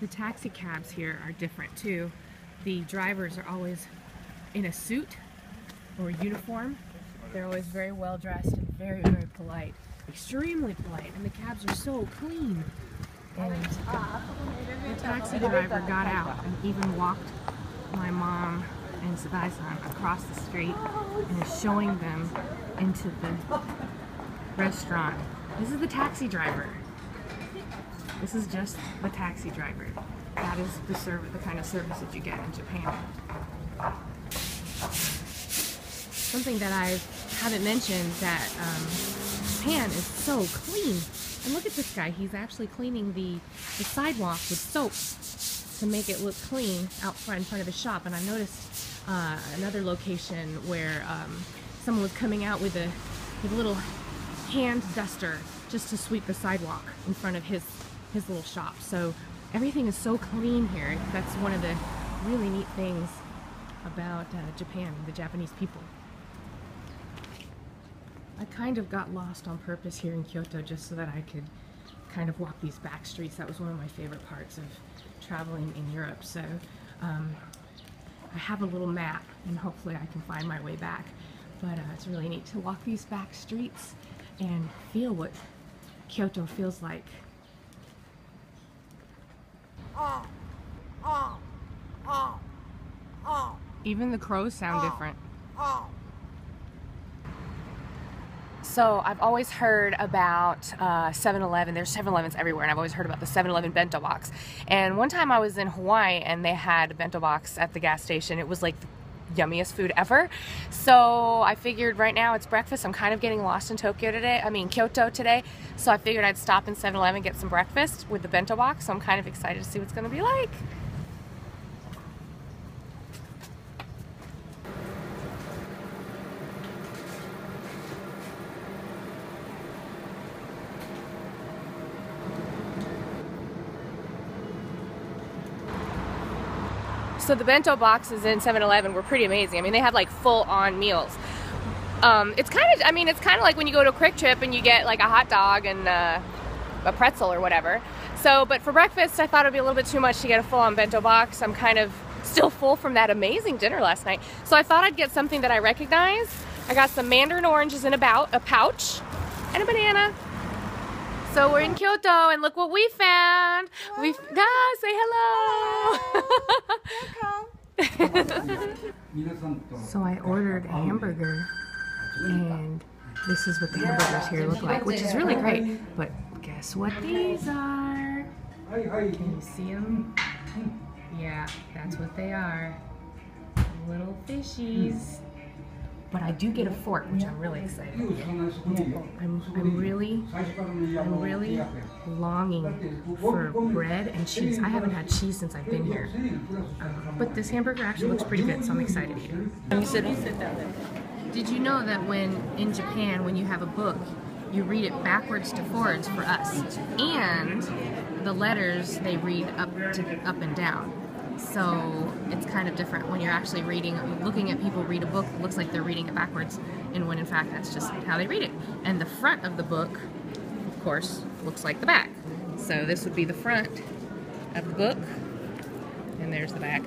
The taxi cabs here are different too. The drivers are always in a suit or uniform. They're always very well dressed and very, very polite. Extremely polite, and the cabs are so clean. And the taxi driver got out and even walked my mom and Sabai-san across the street and is showing them into the restaurant. This is the taxi driver. This is just the taxi driver. That is the kind of service that you get in Japan. Something that I haven't mentioned, that Japan is so clean. And look at this guy. He's actually cleaning the sidewalk with soap to make it look clean out front in front of his shop. And I noticed another location where someone was coming out with a little hand duster just to sweep the sidewalk in front of his little shop. So everything is so clean here. That's one of the really neat things about Japan, the Japanese people. I kind of got lost on purpose here in Kyoto just so that I could kind of walk these back streets. That was one of my favorite parts of traveling in Europe. So I have a little map and hopefully I can find my way back. But it's really neat to walk these back streets and feel what Kyoto feels like. Even the crows sound different. So I've always heard about 7-Eleven. There's 7-Elevens everywhere, and I've always heard about the 7-Eleven bento box. And one time I was in Hawaii and they had a bento box at the gas station. It was like the yummiest food ever. So I figured right now it's breakfast. I'm kind of getting lost in Kyoto today. So I figured I'd stop in 7-Eleven and get some breakfast with the bento box. So I'm kind of excited to see what it's going to be like. So the bento boxes in 7-Eleven were pretty amazing. I mean, they had like full-on meals. It's kind of like when you go to a Quick Trip and you get like a hot dog and a pretzel or whatever. So, but for breakfast, I thought it'd be a little bit too much to get a full-on bento box. I'm kind of still full from that amazing dinner last night. So I thought I'd get something that I recognize. I got some mandarin oranges in a pouch and a banana. So we're in Kyoto, and look what we found. Say hello. So I ordered a hamburger, and this is what the hamburgers here look like, which is really great. But guess what these are? Can you see them? Yeah, that's what they are. Little fishies. But I do get a fork, which I'm really excited to get. I'm really longing for bread and cheese. I haven't had cheese since I've been here. But this hamburger actually looks pretty good, so I'm excited to eat it. Did you know that in Japan, when you have a book, you read it backwards to forwards for us? And the letters, they read up and down. So it's kind of different when you're actually looking at people read a book. It looks like they're reading it backwards, and when in fact that's just how they read it. And the front of the book, of course, looks like the back. So this would be the front of the book, and there's the back.